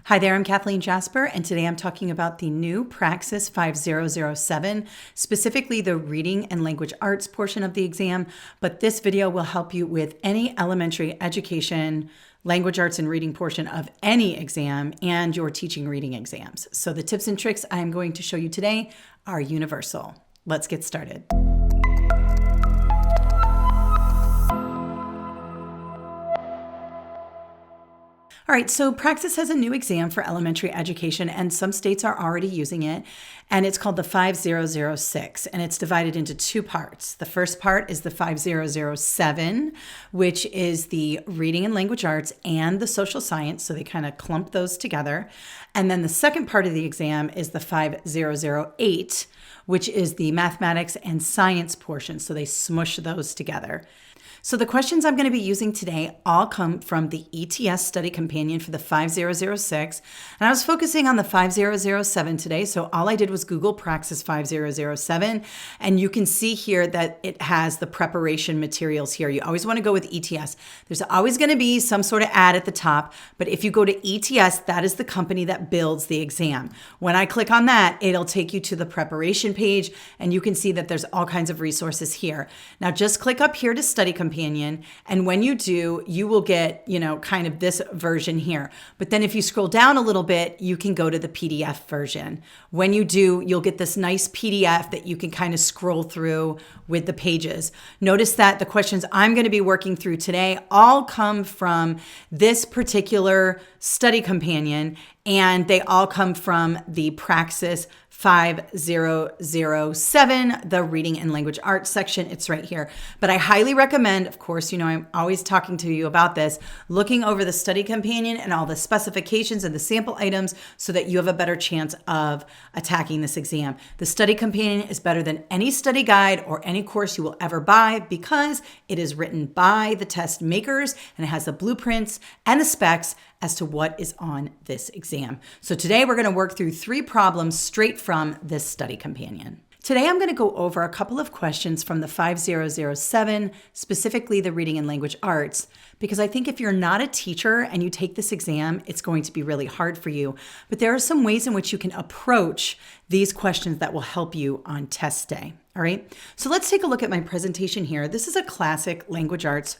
Hi there, I'm Kathleen Jasper, and today I'm talking about the new Praxis 5007, specifically the reading and language arts portion of the exam, but this video will help you with any elementary education, language arts and reading portion of any exam and your teaching reading exams. So the tips and tricks I'm going to show you today are universal. Let's get started. All right, so Praxis has a new exam for elementary education, and some states are already using it, and it's called the 5006, and it's divided into two parts. The first part is the 5007, which is the reading and language arts and the social science, so they kind of clump those together. And then the second part of the exam is the 5008, which is the mathematics and science portion, so they smush those together. So the questions I'm going to be using today all come from the ETS study companion for the 5006. And I was focusing on the 5007 today. So all I did was Google Praxis 5007. And you can see here that it has the preparation materials here. You always want to go with ETS. There's always going to be some sort of ad at the top. But if you go to ETS, that is the company that builds the exam. When I click on that, it'll take you to the preparation page. And you can see that there's all kinds of resources here. Now just click up here to study companion. And when you do, you will get, kind of this version here. But then if you scroll down a little bit, you can go to the PDF version. When you do, you'll get this nice PDF that you can kind of scroll through with the pages. Notice that the questions I'm going to be working through today all come from this particular study companion, and they all come from the Praxis 5007, the reading and language arts section. It's right here. But I highly recommend, of course, I'm always talking to you about this, looking over the study companion and all the specifications and the sample items so that you have a better chance of attacking this exam. The study companion is better than any study guide or any course you will ever buy because it is written by the test makers and it has the blueprints and the specs as to what is on this exam. So today we're going to work through 3 problems straight from this study companion. Today I'm going to go over a couple of questions from the 5007, specifically the reading and language arts, because I think if you're not a teacher and you take this exam, it's going to be really hard for you. But there are some ways in which you can approach these questions that will help you on test day. All right, so let's take a look at my presentation here. This is a classic language arts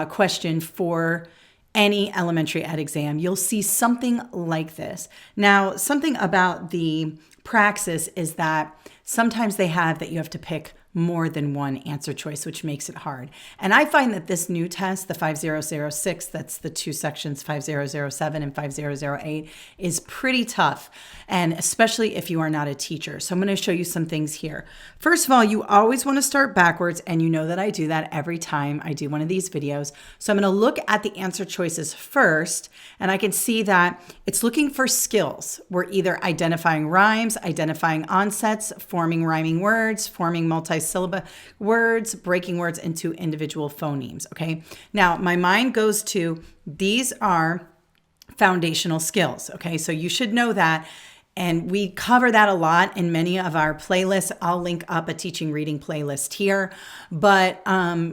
question for any elementary ed exam. You'll see something like this. Now, something about the Praxis is that sometimes they have that you have to pick more than one answer choice, which makes it hard. And I find that this new test, the 5006, that's the 2 sections, 5007 and 5008, is pretty tough, and especially if you are not a teacher. So I'm going to show you some things here. First of all, you always want to start backwards, and you know that I do that every time I do one of these videos. So I'm going to look at the answer choices first, and I can see that it's looking for skills. We're either identifying rhymes, identifying onsets, forming rhyming words, forming multi-syllable words, breaking words into individual phonemes, okay? Now, my mind goes to, these are foundational skills, okay? So you should know that, and we cover that a lot in many of our playlists. I'll link up a teaching reading playlist here, but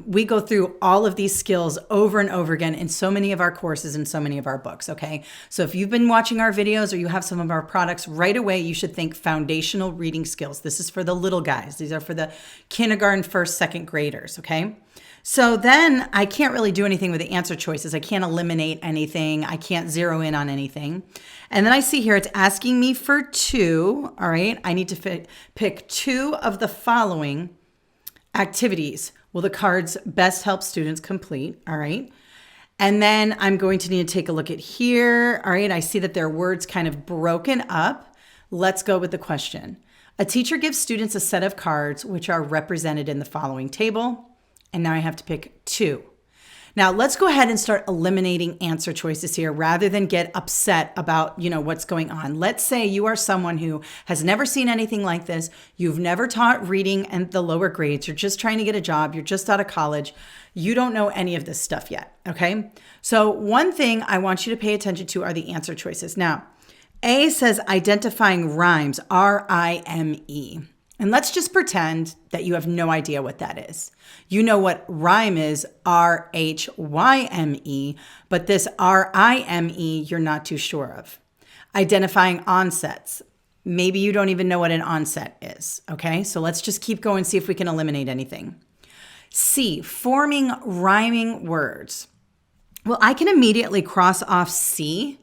we go through all of these skills over and over again in so many of our courses and so many of our books, okay? So if you've been watching our videos or you have some of our products, right away you should think foundational reading skills. This is for the little guys. These are for the kindergarten, first, second graders, okay? So then I can't really do anything with the answer choices. I can't eliminate anything. I can't zero in on anything. And then I see here it's asking me for 2. All right. I need to pick 2 of the following activities. Will the cards best help students complete? All right. And then I'm going to need to take a look at here. All right. I see that there are words kind of broken up. Let's go with the question. A teacher gives students a set of cards which are represented in the following table. And now I have to pick 2. Now let's go ahead and start eliminating answer choices here rather than get upset about, what's going on. Let's say you are someone who has never seen anything like this. You've never taught reading and the lower grades. You're just trying to get a job. You're just out of college. You don't know any of this stuff yet, okay? So one thing I want you to pay attention to are the answer choices. Now, A says identifying rhymes, R-I-M-E. And let's just pretend that you have no idea what that is. You know what rhyme is, R-H-Y-M-E, but this R-I-M-E you're not too sure of. Identifying onsets. Maybe you don't even know what an onset is, okay? So let's just keep going, see if we can eliminate anything. C, forming rhyming words. Well, I can immediately cross off C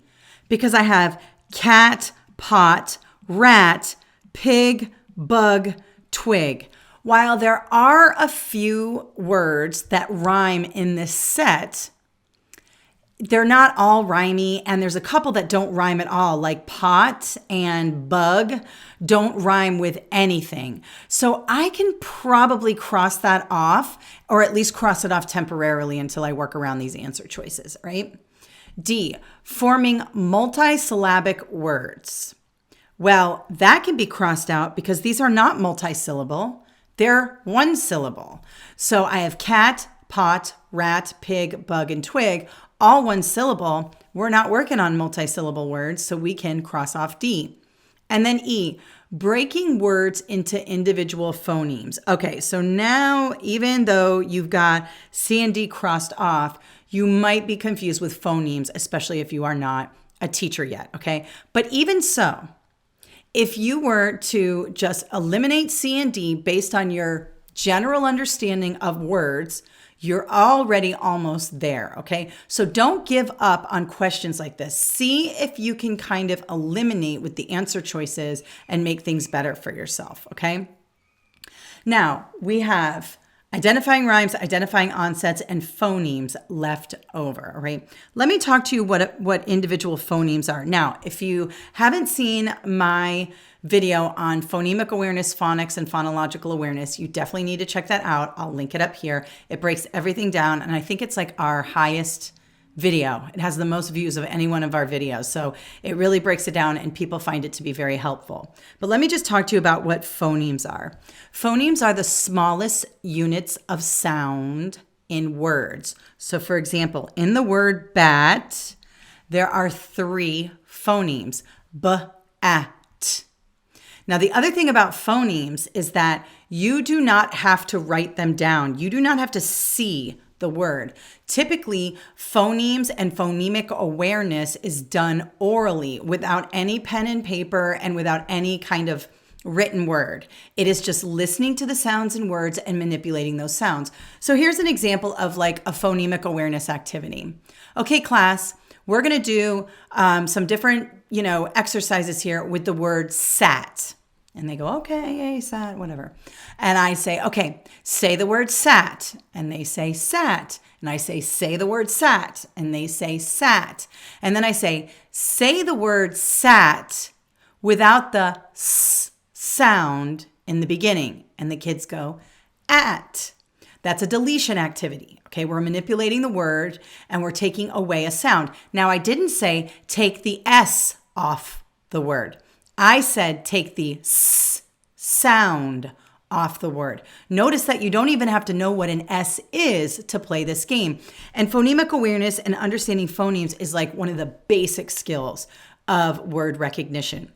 because I have cat, pot, rat, pig, bug, twig. While there are a few words that rhyme in this set, they're not all rhymey, and there's a couple that don't rhyme at all, like pot and bug don't rhyme with anything. So I can probably cross that off, or at least cross it off temporarily until I work around these answer choices, right? D, forming multisyllabic words. Well, that can be crossed out because these are not multisyllable. They're one syllable. So I have cat, pot, rat, pig, bug, and twig, all one syllable. We're not working on multisyllable words, so we can cross off D. And then E, breaking words into individual phonemes. Okay, so now even though you've got C and D crossed off, you might be confused with phonemes, especially if you are not a teacher yet, okay? But even so, if you were to just eliminate C and D based on your general understanding of words, you're already almost there, okay? So don't give up on questions like this. See if you can kind of eliminate with the answer choices and make things better for yourself, okay? Now, we have identifying rhymes, identifying onsets, and phonemes left over, all right? Let me talk to you what individual phonemes are. Now, if you haven't seen my video on phonemic awareness, phonics, and phonological awareness, you definitely need to check that out. I'll link it up here. It breaks everything down, and I think it's like our highest video. It has the most views of any one of our videos. So it really breaks it down, and people find it to be very helpful. But let me just talk to you about what phonemes are. Phonemes are the smallest units of sound in words. So for example, in the word bat, there are 3 phonemes, b, a, t. Now, the other thing about phonemes is that you do not have to write them down. You do not have to see the word. Typically, phonemes and phonemic awareness is done orally without any pen and paper and without any kind of written word. It is just listening to the sounds and words and manipulating those sounds. So here's an example of like a phonemic awareness activity. Okay, class, we're going to do some different, exercises here with the word sat. And they go, okay, yay, sat, whatever. And I say, okay, say the word sat. And they say sat. And I say the word sat. And they say sat. And then I say the word sat without the s sound in the beginning. And the kids go, at. That's a deletion activity. Okay, we're manipulating the word and we're taking away a sound. Now, I didn't say take the S off the word. I said take the S sound off the word. Notice that you don't even have to know what an S is to play this game. And phonemic awareness and understanding phonemes is like one of the basic skills of word recognition.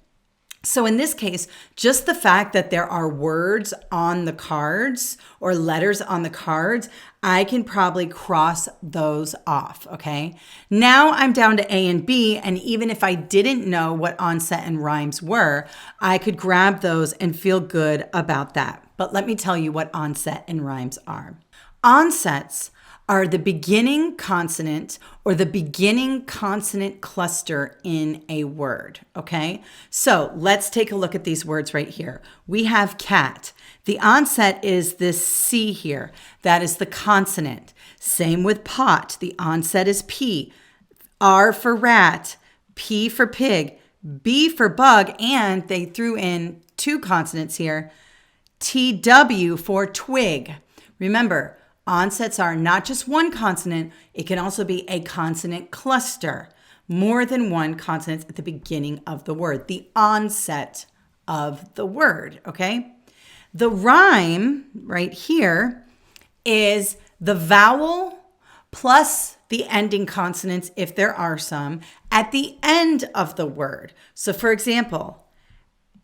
So in this case, just the fact that there are words on the cards or letters on the cards, I can probably cross those off, okay? Now I'm down to A and B, and even if I didn't know what onset and rhymes were, I could grab those and feel good about that. But let me tell you what onset and rhymes are. Onsets are the beginning consonant or the beginning consonant cluster in a word, okay? So let's take a look at these words right here. We have cat. The onset is this C here. That is the consonant. Same with pot. The onset is P. R for rat, P for pig, B for bug, and they threw in 2 consonants here, TW for twig. Remember, onsets are not just one consonant, it can also be a consonant cluster. More than one consonant at the beginning of the word, the onset of the word, okay? The rhyme right here is the vowel plus the ending consonants, if there are some, at the end of the word. So for example,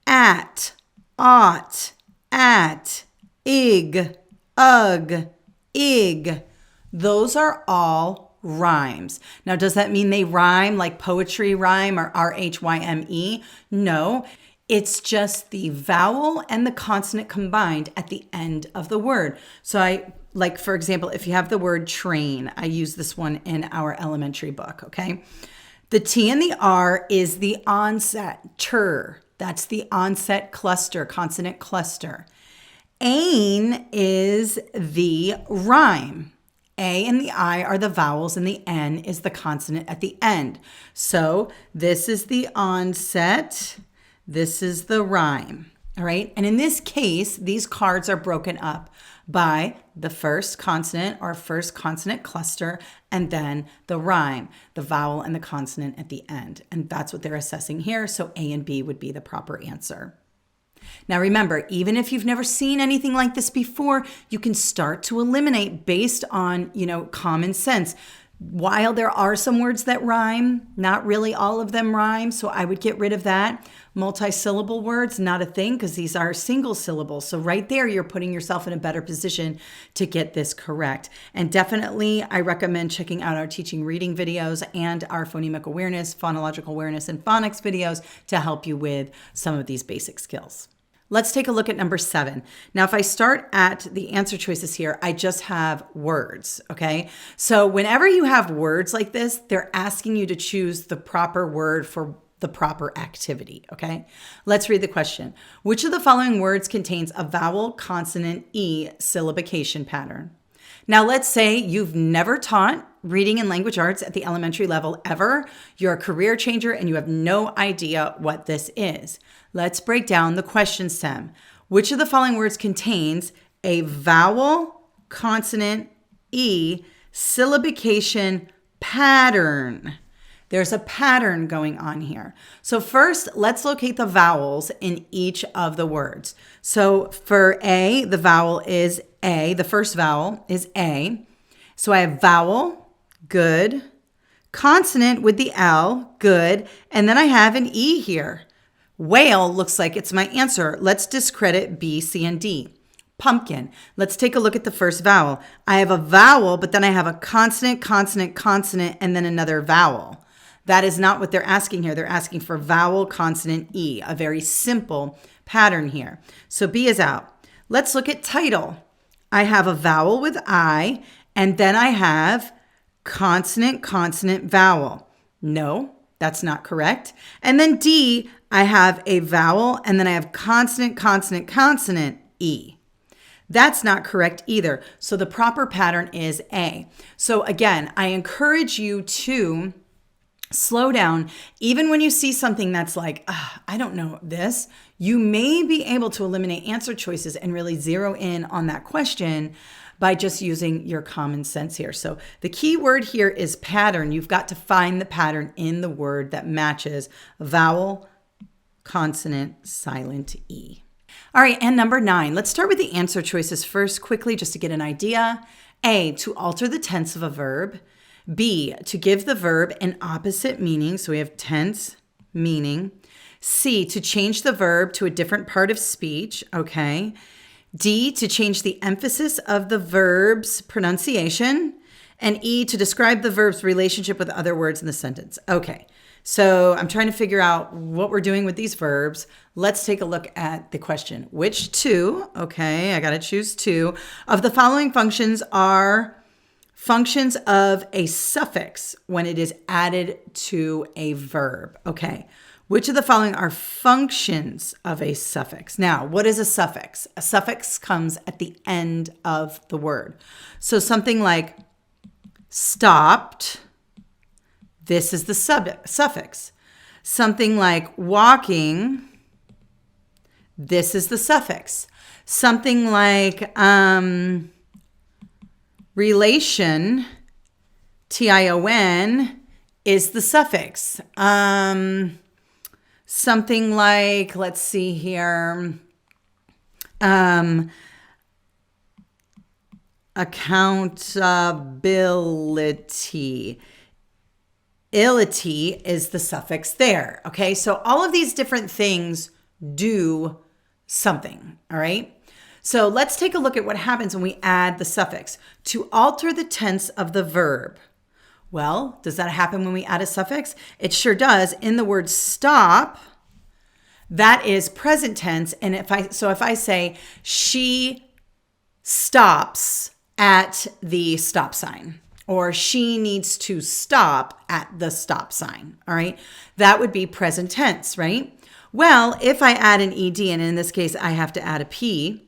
at, ought, at, ig, ug, ig. Those are all rhymes. Now, does that mean they rhyme like poetry rhyme or rhyme? No, it's just the vowel and the consonant combined at the end of the word. So like, for example, if you have the word train, I use this one in our elementary book, okay? The T and the R is the onset, tur. That's the onset cluster, consonant cluster. Ain is the rhyme. A and the I are the vowels and the N is the consonant at the end. So this is the onset, this is the rhyme, all right? And in this case, these cards are broken up by the first consonant or first consonant cluster and then the rhyme, the vowel and the consonant at the end. And that's what they're assessing here. So A and B would be the proper answer. Now remember, even if you've never seen anything like this before, you can start to eliminate based on, common sense. While there are some words that rhyme, not really all of them rhyme, so I would get rid of that. Multi-syllable words, not a thing because these are single syllables. So right there, you're putting yourself in a better position to get this correct. And definitely, I recommend checking out our teaching reading videos and our phonemic awareness, phonological awareness, and phonics videos to help you with some of these basic skills. Let's take a look at number 7. Now, if I start at the answer choices here, I just have words, okay? So whenever you have words like this, they're asking you to choose the proper word for the proper activity, okay? Let's read the question. Which of the following words contains a vowel, consonant, E syllabication pattern? Now, let's say you've never taught reading and language arts at the elementary level ever. You're a career changer and you have no idea what this is. Let's break down the question stem. Which of the following words contains a vowel, consonant, E syllabication pattern? There's a pattern going on here. So first, let's locate the vowels in each of the words. So for A, the vowel is A. The first vowel is A. So I have vowel, good. Consonant with the L, good. And then I have an E here. Whale looks like it's my answer. Let's discredit B, C, and D. Pumpkin. Let's take a look at the first vowel. I have a vowel, but then I have a consonant, consonant, consonant, and then another vowel. That is not what they're asking here. They're asking for vowel, consonant, E, a very simple pattern here. So B is out. Let's look at title. I have a vowel with I, and then I have consonant, consonant, vowel. No, that's not correct. And then D, I have a vowel, and then I have consonant, consonant, consonant, E. That's not correct either. So the proper pattern is A. So again, I encourage you to slow down. Even when you see something that's like, I don't know this, you may be able to eliminate answer choices and really zero in on that question by just using your common sense here. So the key word here is pattern. You've got to find the pattern in the word that matches vowel, consonant, silent E. All right, and number 9. Let's start with the answer choices first quickly just to get an idea. A, to alter the tense of a verb. B, to give the verb an opposite meaning. So we have tense, meaning. C, to change the verb to a different part of speech. Okay. D, to change the emphasis of the verb's pronunciation. And E, to describe the verb's relationship with other words in the sentence. Okay. So I'm trying to figure out what we're doing with these verbs. Let's take a look at the question. Which two, okay, I got to choose 2, of the following functions are functions of a suffix when it is added to a verb? Okay. Which of the following are functions of a suffix? Now, what is a suffix? A suffix comes at the end of the word. So something like stopped, this is the suffix. Something like walking, this is the suffix. Something like relation, T-I-O-N, is the suffix. Something like, let's see here, accountability. Ility is the suffix there. Okay, so all of these different things do something. All right. So let's take a look at what happens when we add the suffix. To alter the tense of the verb, Well, does that happen when we add a suffix? It sure does. In the word stop, that is present tense. And if I say she stops at the stop sign, or she needs to stop at the stop sign, all right? That would be present tense, right? Well, if I add an ed, and in this case, I have to add a p,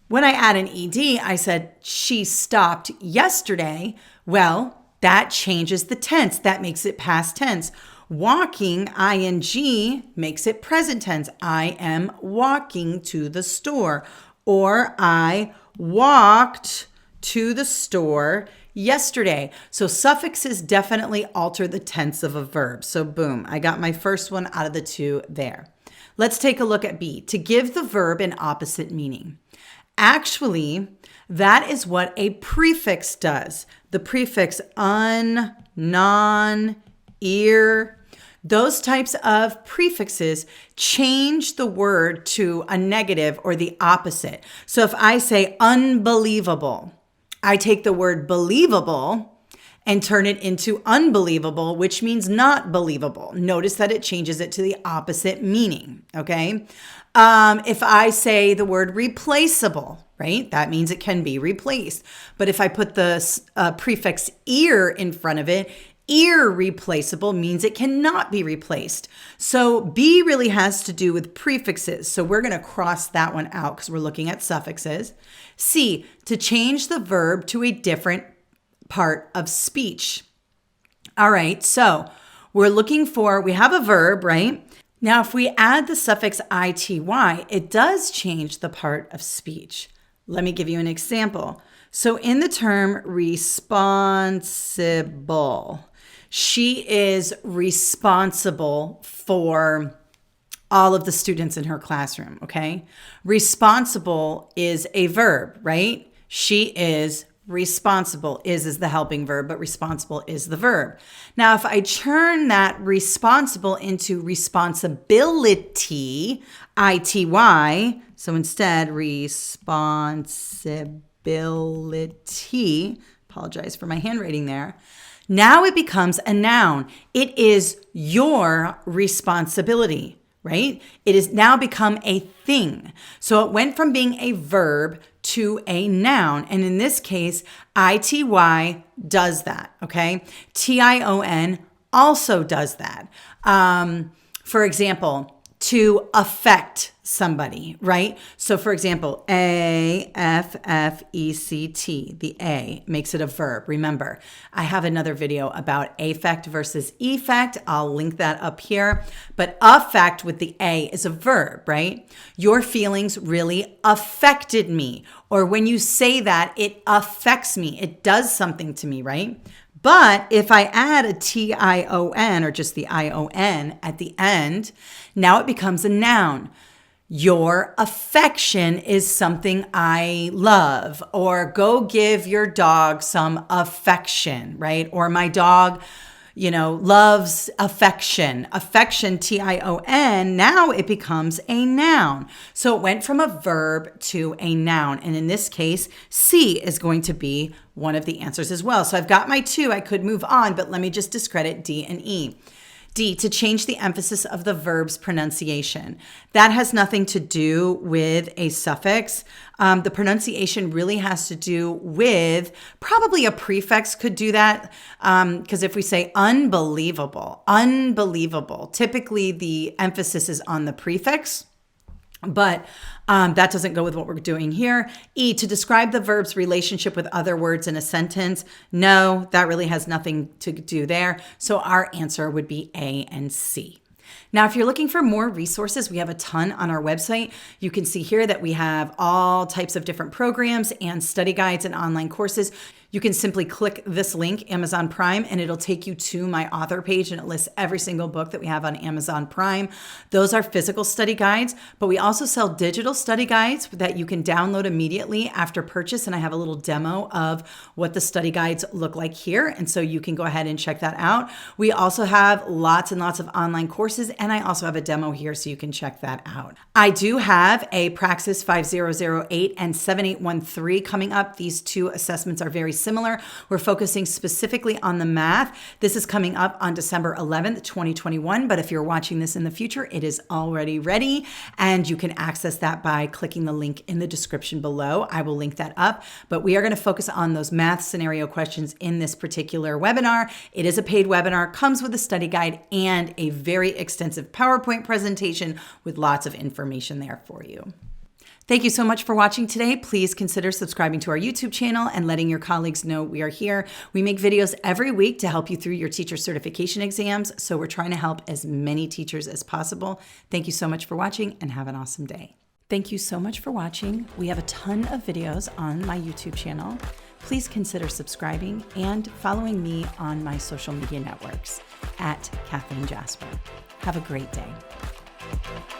when I add an ed, I said she stopped yesterday. Well, that changes the tense. That makes it past tense. Walking, ing, makes it present tense. I am walking to the store, or I walked to the store yesterday. So suffixes definitely alter the tense of a verb. So boom, I got my first one out of the two there. Let's take a look at B, to give the verb an opposite meaning. Actually, that is what a prefix does. The prefix un, non, ear, those types of prefixes change the word to a negative or the opposite. So if I say unbelievable, I take the word believable and turn it into unbelievable, which means not believable. Notice that it changes it to the opposite meaning, okay? If I say the word replaceable, right, that means it can be replaced. But if I put the prefix ear in front of it, irreplaceable means it cannot be replaced. So B really has to do with prefixes. So we're going to cross that one out because we're looking at suffixes. C, to change the verb to a different part of speech. All right, so we have a verb, right? Now, if we add the suffix ity, it does change the part of speech. Let me give you an example. So in the term responsible, she is responsible for all of the students in her classroom, okay? Responsible is a verb, right? She is responsible. Is the helping verb, but responsible is the verb. Now, if I turn that responsible into responsibility, ity, so instead responsibility, apologize for my handwriting there, now it becomes a noun. It is your responsibility, right? It has now become a thing. So it went from being a verb to a noun. And in this case, ity does that, okay? tion also does that. For example, to affect somebody, right? So for example, affect, the A makes it a verb. Remember, I have another video about affect versus effect. I'll link that up here. But affect with the A is a verb, right? Your feelings really affected me. Or when you say that, it affects me. It does something to me, right? But if I add a tion or just the ion at the end, now it becomes a noun. Your affection is something I love, or go give your dog some affection, right? Or my dog, loves affection. Affection, tion, now it becomes a noun. So it went from a verb to a noun. And in this case, C is going to be one of the answers as well. So I've got my two. I could move on, but let me just discredit D and E. D, to change the emphasis of the verb's pronunciation. That has nothing to do with a suffix. The pronunciation really has to do with, probably a prefix could do that, because if we say unbelievable, typically the emphasis is on the prefix. But that doesn't go with what we're doing here. E, to describe the verb's relationship with other words in a sentence. No, that really has nothing to do there. So our answer would be A and C. Now, if you're looking for more resources, we have a ton on our website. You can see here that we have all types of different programs and study guides and online courses. You can simply click this link, Amazon Prime, and it'll take you to my author page, and it lists every single book that we have on Amazon Prime. Those are physical study guides, but we also sell digital study guides that you can download immediately after purchase, and I have a little demo of what the study guides look like here, and so you can go ahead and check that out. We also have lots and lots of online courses, and I also have a demo here, so you can check that out. I do have a Praxis 5008 and 7813 coming up. These two assessments are very similar. We're focusing specifically on the math. This is coming up on December 11th, 2021, but if you're watching this in the future, it is already ready, and you can access that by clicking the link in the description below. I will link that up, but we are going to focus on those math scenario questions in this particular webinar. It is a paid webinar, comes with a study guide and a very extensive PowerPoint presentation with lots of information there for you. Thank you so much for watching today. Please consider subscribing to our YouTube channel and letting your colleagues know we are here. We make videos every week to help you through your teacher certification exams, so we're trying to help as many teachers as possible. Thank you so much for watching and have an awesome day. Thank you so much for watching. We have a ton of videos on my YouTube channel. Please consider subscribing and following me on my social media networks at Kathleen Jasper. Have a great day.